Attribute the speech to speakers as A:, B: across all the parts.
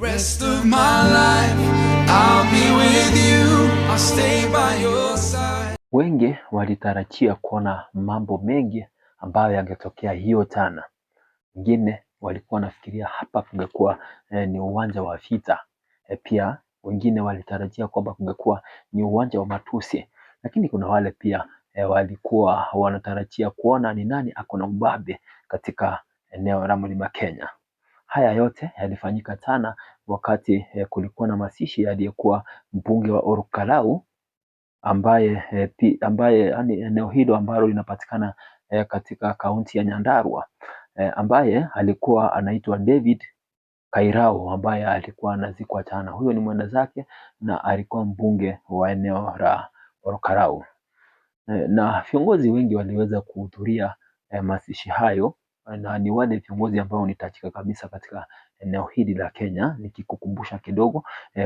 A: rest of my life, I'll be with you, I'll stay by your side.
B: Wengi walitarajia kuona mambo mengi ambayo yangetokea hiyo jana. Wengine walikuwa nafikiria hapa kungekuwa ni uwanja wa vita. Pia wengine walitarajia kwamba kungekuwa ni uwanja wa matusi. Lakini kuna wale pia walikuwa wanatarajia kuona ni nani ako na ubabe katika eneo la Mlima Kenya. Haya yote yalifanyika jana wakati kulikuwa na mazishi aliyekuwa mbunge wa Olkalau ambaye yani eneo hilo ambalo linapatikana katika kaunti ya Nyandarua, ambaye alikuwa anaitwa David Kairau, ambaye alikuwa anazikwa jana. Huyo ni mwenda zake na alikuwa mbunge wa eneo la Olkalau. Na viongozi wengi waliweza kuhudhuria mazishi hayo, na ni wale viongozi ambao nitajika kabisa katika eneo hili la Kenya. Nikikukumbusha kidogo,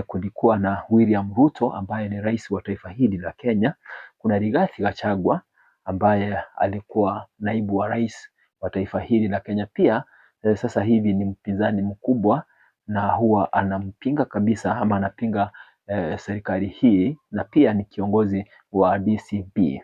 B: kulikuwa na William Ruto ambaye ni rais wa taifa hili la Kenya. Kuna Rigathi Gachagua ambaye alikuwa naibu wa rais wa taifa hili la Kenya. Pia sasa hivi ni mpinzani mkubwa na huwa anampinga kabisa ama anapinga serikali hii, na pia ni kiongozi wa DCP.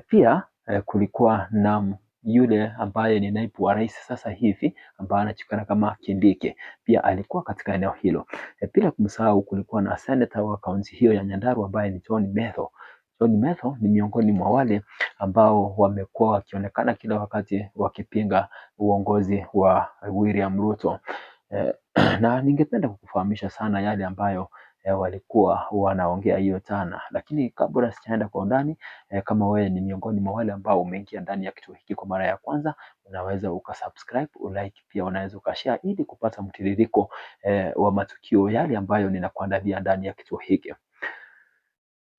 B: Pia kulikuwa na yule ambaye ni naibu wa rais sasa hivi ambaye anajulikana kama Kindiki, pia alikuwa katika eneo hilo. Bila kumsahau kulikuwa na senator wa kaunti hiyo ya Nyandarua ambaye ni John Metho. John Metho ni miongoni mwa wale ambao wamekuwa wakionekana kila wakati wakipinga uongozi wa William Ruto. Na ningependa kukufahamisha sana yale ambayo walikuwa wanaongea hiyo jana, lakini kabla sijaenda kwa undani, kama wewe ni miongoni mwa wale ambao umeingia ndani ya kituo hiki kwa mara ya kwanza, unaweza ukasubscribe, ulike, pia unaweza ukashare ili kupata mtiririko wa matukio yale ambayo ninakuandalia ndani ya kituo hiki.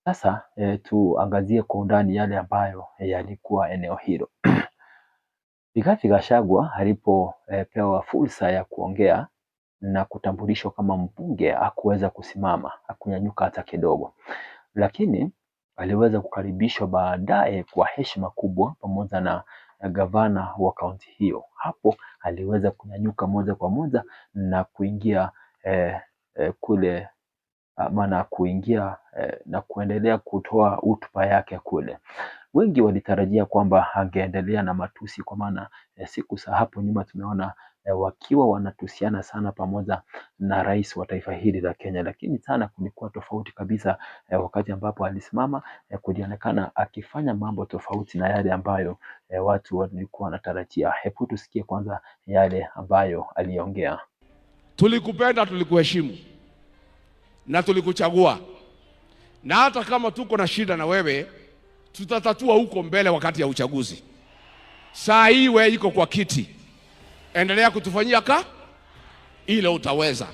B: Sasa tuangazie kwa undani yale ambayo yalikuwa eneo hilo. Rigathi Gachagua alipopewa fursa ya kuongea na kutambulishwa kama mbunge, hakuweza kusimama, hakunyanyuka hata kidogo, lakini aliweza kukaribishwa baadaye kwa heshima kubwa pamoja na gavana wa kaunti hiyo. Hapo aliweza kunyanyuka moja kwa moja na kuingia kule na kuendelea kutoa hotuba yake kule. Wengi walitarajia kwamba angeendelea na matusi, kwa maana siku za hapo nyuma tumeona wakiwa wanatusiana sana pamoja na rais wa taifa hili la Kenya, lakini sana kulikuwa tofauti kabisa. Wakati ambapo alisimama kulionekana akifanya mambo tofauti na yale ambayo watu walikuwa wanatarajia. Hebu tusikie kwanza yale ambayo aliongea.
C: Tulikupenda, tulikuheshimu na tulikuchagua, na hata kama tuko na shida na wewe tutatatua huko mbele wakati ya uchaguzi. Saa hii wewe iko kwa kiti, endelea kutufanyia ile utaweza,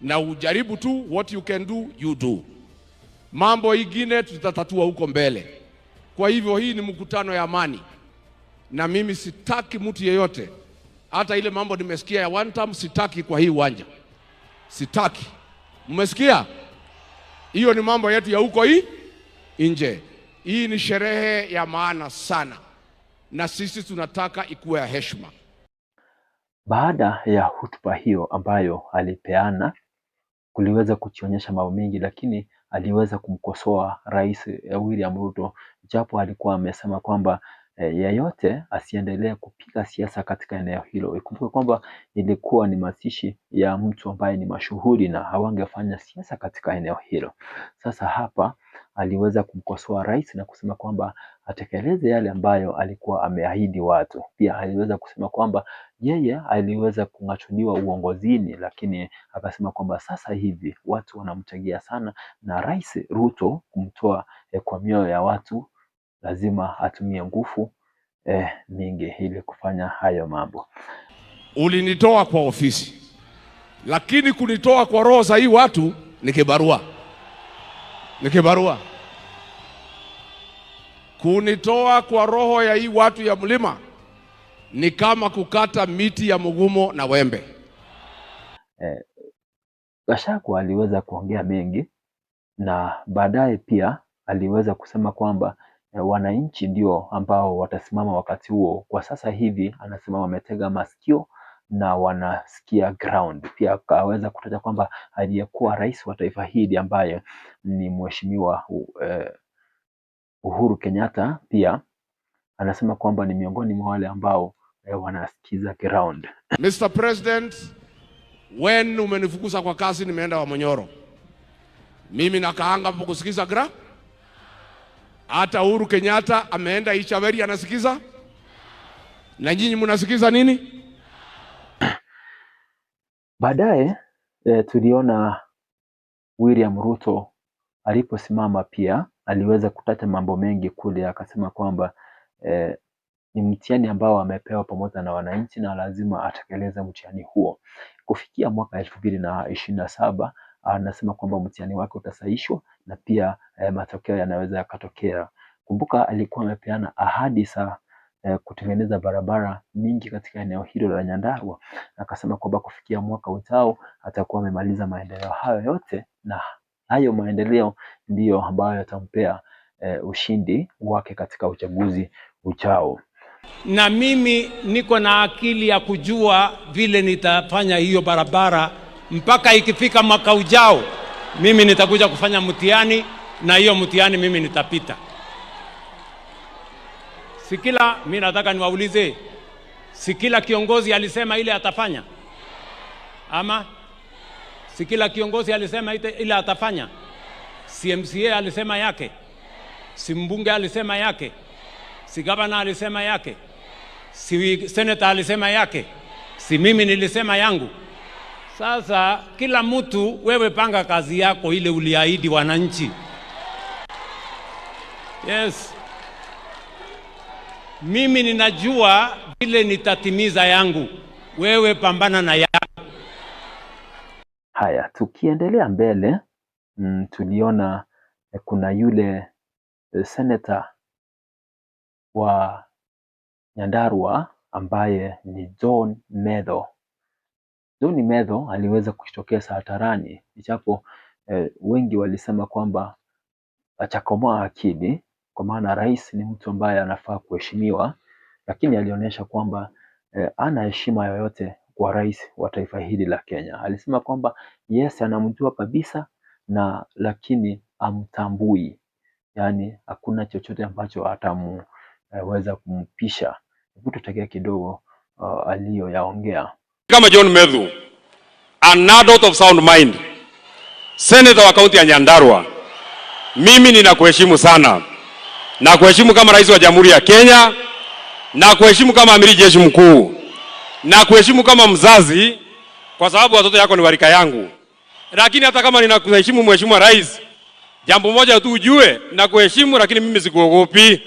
C: na ujaribu tu, what you can do you do. Mambo ingine tutatatua huko mbele. Kwa hivyo hii ni mkutano ya amani, na mimi sitaki mtu yeyote, hata ile mambo nimesikia ya one time sitaki kwa hii uwanja, sitaki. Mmesikia? Hiyo ni mambo yetu ya huko nje. Hii ni sherehe ya maana sana, na sisi tunataka ikuwe ya heshima.
B: Baada ya hotuba hiyo ambayo alipeana, kuliweza kujionyesha mambo mengi, lakini aliweza kumkosoa Rais William Ruto, japo alikuwa amesema kwamba yeyote asiendelee kupiga siasa katika eneo hilo. Ikumbuke kwamba ilikuwa ni mazishi ya mtu ambaye ni mashuhuri na hawangefanya siasa katika eneo hilo. Sasa hapa aliweza kumkosoa rais na kusema kwamba atekeleze yale ambayo alikuwa ameahidi watu. Pia aliweza kusema kwamba yeye aliweza kung'atuliwa uongozini, lakini akasema kwamba sasa hivi watu wanamtegea sana, na Rais Ruto kumtoa kwa mioyo ya watu lazima atumie nguvu mingi ili kufanya hayo mambo.
C: Ulinitoa kwa ofisi, lakini kunitoa kwa roho za hii watu ni kibarua. Kunitoa kwa roho ya hii watu ya mlima ni kama kukata miti ya mugumo na wembe.
B: Gachagua aliweza kuongea mengi, na baadaye pia aliweza kusema kwamba wananchi ndio ambao watasimama wakati huo. Kwa sasa hivi anasema wametega masikio na wanasikia ground. Pia akaweza kutaja kwamba aliyekuwa rais wa taifa hili ambaye ni mheshimiwa Uhuru Kenyatta pia anasema kwamba ni miongoni mwa wale ambao wanasikiza ground.
C: Mr. President, when umenifukuza kwa kazi nimeenda Wamonyoro, mimi nakaanga hapo kusikiza ground. Hata Uhuru Kenyatta ameenda Ichaveri anasikiza, na nyinyi mnasikiza nini?
B: Baadaye tuliona William Ruto aliposimama pia aliweza kutaja mambo mengi kule, akasema kwamba ni mtihani ambao amepewa pamoja na wananchi na lazima atekeleze mtihani huo. Kufikia mwaka 2027 anasema kwamba mtihani wake utasahihishwa na pia matokeo yanaweza yakatokea. Kumbuka alikuwa amepeana ahadi za kutengeneza barabara mingi katika eneo hilo la Nyandarua, na akasema kwamba kufikia mwaka ujao atakuwa amemaliza maendeleo hayo yote, na hayo maendeleo ndiyo ambayo yatampea ushindi wake katika uchaguzi ujao.
D: Na mimi niko na akili ya kujua vile nitafanya hiyo barabara mpaka ikifika mwaka ujao, mimi nitakuja kufanya mtihani, na hiyo mtihani mimi nitapita. Sikila, mimi nataka niwaulize, sikila kiongozi alisema ile atafanya? Ama sikila kiongozi alisema ile atafanya? CMCA alisema yake, si mbunge alisema yake, si gavana alisema yake, si senator alisema yake, si mimi nilisema yangu. Sasa kila mtu wewe panga kazi yako ile uliahidi wananchi. Yes. Mimi ninajua vile nitatimiza yangu, wewe pambana na yako.
B: Haya, tukiendelea mbele tuliona kuna yule senator wa Nyandarua ambaye ni John Medho. John Medho aliweza kujitokeza hadharani, ijapo wengi walisema kwamba achakomoa akili, kwa maana rais ni mtu ambaye anafaa kuheshimiwa, lakini alionyesha kwamba ana heshima yoyote kwa rais wa taifa hili la Kenya. Alisema kwamba yes, anamjua kabisa na lakini amtambui, yani hakuna chochote ambacho atamweza kumpisha. Hebu tutegea kidogo aliyoyaongea.
E: Kama John Medho, an adult of sound mind, senator wa kaunti ya Nyandarua, mimi ninakuheshimu sana, na kuheshimu kama rais wa Jamhuri ya Kenya, na kuheshimu kama amiri jeshi mkuu, na kuheshimu kama mzazi, kwa sababu watoto yako ni warika yangu. Lakini hata kama ninakuheshimu mheshimiwa rais, jambo moja tu ujue, na kuheshimu lakini mimi sikuogopi.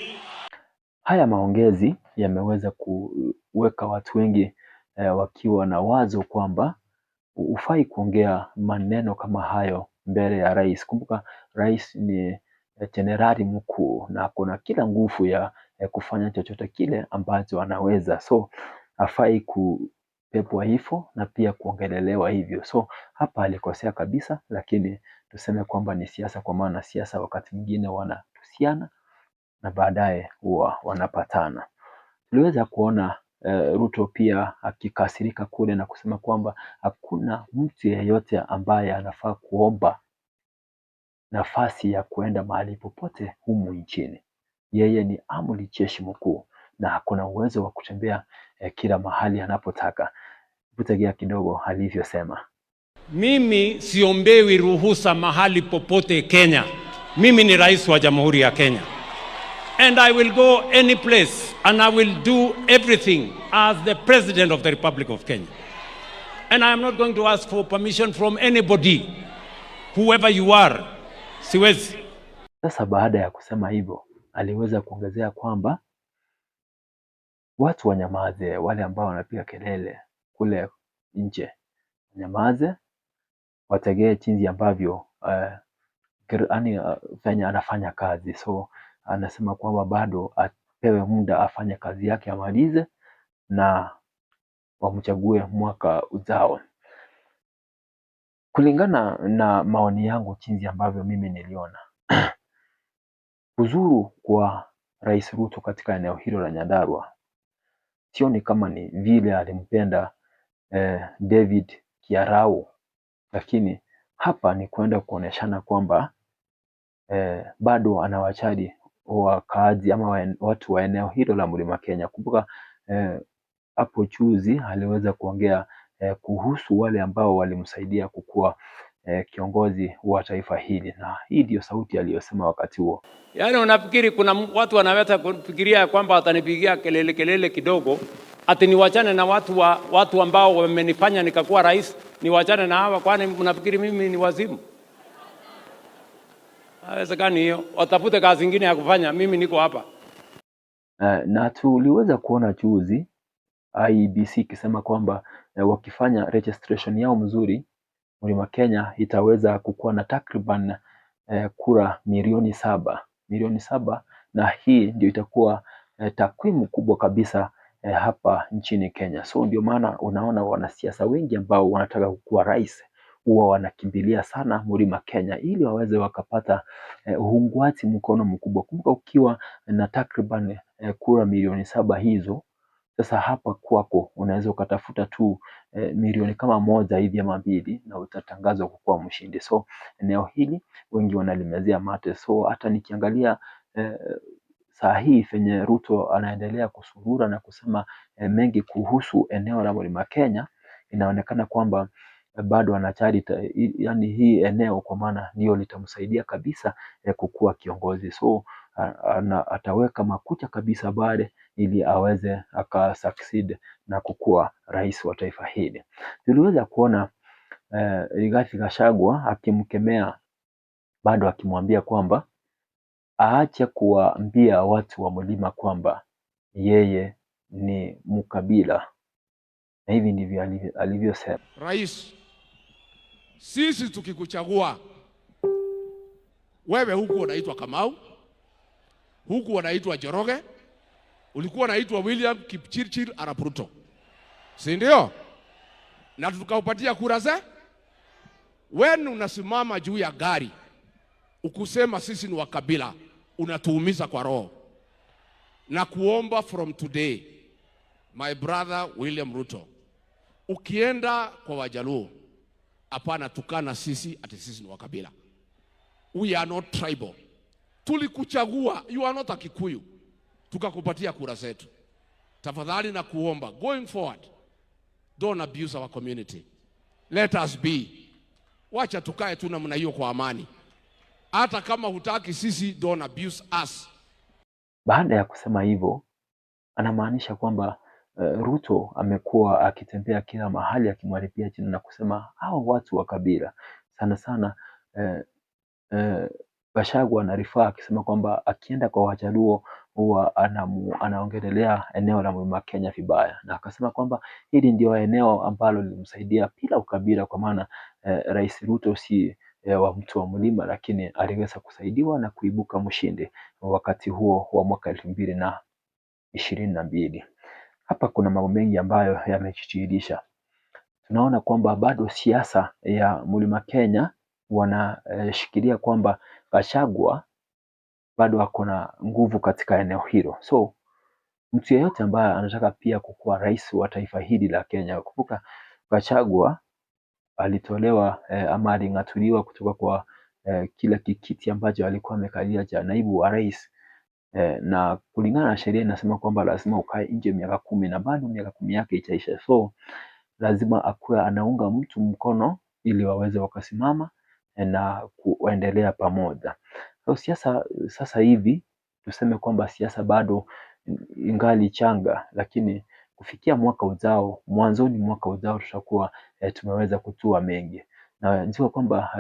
B: Haya maongezi yameweza kuweka watu wengi wakiwa na wazo kwamba hufai kuongea maneno kama hayo mbele ya rais. Kumbuka rais ni jenerali mkuu na kuna kila nguvu ya kufanya chochote kile ambacho anaweza, so hafai kupepwa hivyo na pia kuongelelewa hivyo. So hapa alikosea kabisa, lakini tuseme kwamba ni siasa, kwa maana siasa wakati mwingine wanatusiana na baadaye huwa wanapatana. Tuliweza kuona Ruto pia akikasirika kule na kusema kwamba hakuna mtu yeyote ambaye anafaa kuomba nafasi ya kuenda mahali popote humu nchini. Yeye ni amiri jeshi mkuu na hakuna uwezo wa kutembea kila mahali anapotaka. Kutegea kidogo alivyosema.
D: Mimi siombewi ruhusa mahali popote Kenya. Mimi ni rais wa Jamhuri ya Kenya. And I will go any place and I will do everything as the President of the Republic of Kenya. And I am not going to ask for permission from anybody, whoever you are. Siwezi.
B: Sasa baada ya kusema hivyo, aliweza kuongezea kwamba watu wanyamaze, wale ambao wanapiga kelele kule nje wanyamaze, wategee jinsi ambavyo Kenya anafanya kazi. So anasema kwamba bado apewe muda afanye kazi yake amalize na wamchague mwaka ujao. Kulingana na maoni yangu, jinsi ambavyo mimi niliona kuzuru kwa Rais Ruto katika eneo hilo la Nyandarua, sioni kama ni vile alimpenda David Kiarau, lakini hapa ni kwenda kuoneshana kwamba bado anawajali wakaaji ama watu wa eneo hilo la Mlima Kenya. Kumbuka hapo juzi aliweza kuongea kuhusu wale ambao walimsaidia kukuwa kiongozi wa taifa hili, na hii ndio sauti aliyosema wakati huo.
D: Yaani unafikiri kuna watu wanaweza kufikiria kwamba watanipigia kelele kidogo ati niwachane na watu ambao wamenifanya nikakuwa rais, niwachane na hawa? Kwani unafikiri mimi ni wazimu? Haiwezekani hiyo. Watafute kazi nyingine ya kufanya, mimi niko hapa.
B: Na tuliweza kuona juzi IEBC ikisema kwamba wakifanya registration yao mzuri, Mlima Kenya itaweza kukuwa na takriban kura milioni saba, na hii ndio itakuwa takwimu kubwa kabisa hapa nchini Kenya. So ndio maana unaona wanasiasa wengi ambao wanataka kukuwa rais huwa wanakimbilia sana Mlima Kenya ili waweze wakapata uungwaji mkono mkubwa. Kumbuka ukiwa na takriban kura milioni 7 hizo, sasa hapa kwako unaweza ukatafuta tu milioni kama 1 hivi ama 2 na utatangazwa kuwa mshindi. So eneo hili wengi wanalimezea mate. So hata nikiangalia saa hii venye Ruto anaendelea kusurura na kusema mengi kuhusu eneo la Mlima Kenya, inaonekana kwamba bado anajali yani hii eneo, kwa maana ndio litamsaidia kabisa kukuwa kiongozi. So ataweka makucha kabisa baada ili aweze akasucceed na kukuwa rais wa taifa hili. Tuliweza kuona Rigathi Gachagua akimkemea, bado akimwambia kwamba aache kuwaambia watu wa mlima kwamba yeye ni mkabila, na hivi ndivyo alivyosema.
C: Rais, sisi tukikuchagua wewe, huku unaitwa Kamau, huku unaitwa Joroge, ulikuwa unaitwa William Kipchirchir Arap Ruto, si ndio? Na tukaupatia kura ze. Wewe unasimama juu ya gari ukusema sisi ni wakabila, unatuumiza kwa roho. Na kuomba from today, my brother William Ruto, ukienda kwa Wajaluo, hapana tukana sisi ati sisi ni wakabila. We are not tribal. Tulikuchagua, you are not a Kikuyu, tukakupatia kura zetu. Tafadhali na kuomba, going forward, don't abuse our community. Let us be. Wacha tukae tu namna hiyo kwa amani. Hata kama hutaki sisi, don't abuse us.
B: Baada ya kusema hivyo, anamaanisha kwamba Ruto amekuwa akitembea kila mahali akimwaripia chini na kusema hao watu wa kabila sana sana. Gachagua anarifaa akisema kwamba akienda kwa Wajaluo huwa anaongelelea eneo la Mlima Kenya vibaya, na akasema kwamba hili ndio eneo ambalo lilimsaidia bila ukabila, kwa maana Rais Ruto si wa mtu wa mlima, lakini aliweza kusaidiwa na kuibuka mshindi wakati huo wa mwaka 2022. Hapa kuna mambo mengi ambayo yamechichirisha. Tunaona kwamba bado siasa ya Mlima Kenya wanashikilia kwamba Gachagua bado ako na nguvu katika eneo hilo. So mtu yeyote ambaye anataka pia kukuwa rais wa taifa hili la Kenya, kumbuka Gachagua alitolewa ama aling'atuliwa kutoka kwa kila kikiti ambacho alikuwa amekalia cha naibu wa rais, na kulingana na sheria inasema kwamba lazima ukae nje miaka 10 na bado miaka 10 yake itaisha. So lazima akuwe anaunga mtu mkono ili waweze wakasimama na kuendelea pamoja. So siasa sasa hivi tuseme kwamba siasa bado ingali changa, lakini kufikia mwaka ujao, mwanzoni mwaka ujao tutakuwa tumeweza kutua mengi. Na njua kwamba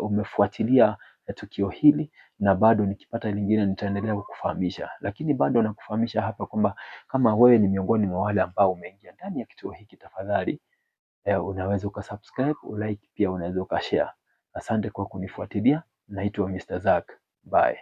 B: umefuatilia tukio hili, na bado nikipata lingine nitaendelea kukufahamisha, lakini bado nakufahamisha hapa kwamba kama wewe ni miongoni mwa wale ambao umeingia ndani ya kituo hiki, tafadhali unaweza ukasubscribe, ulike, pia unaweza ukashare. Asante kwa kunifuatilia. Naitwa Mr. Zack. Bye.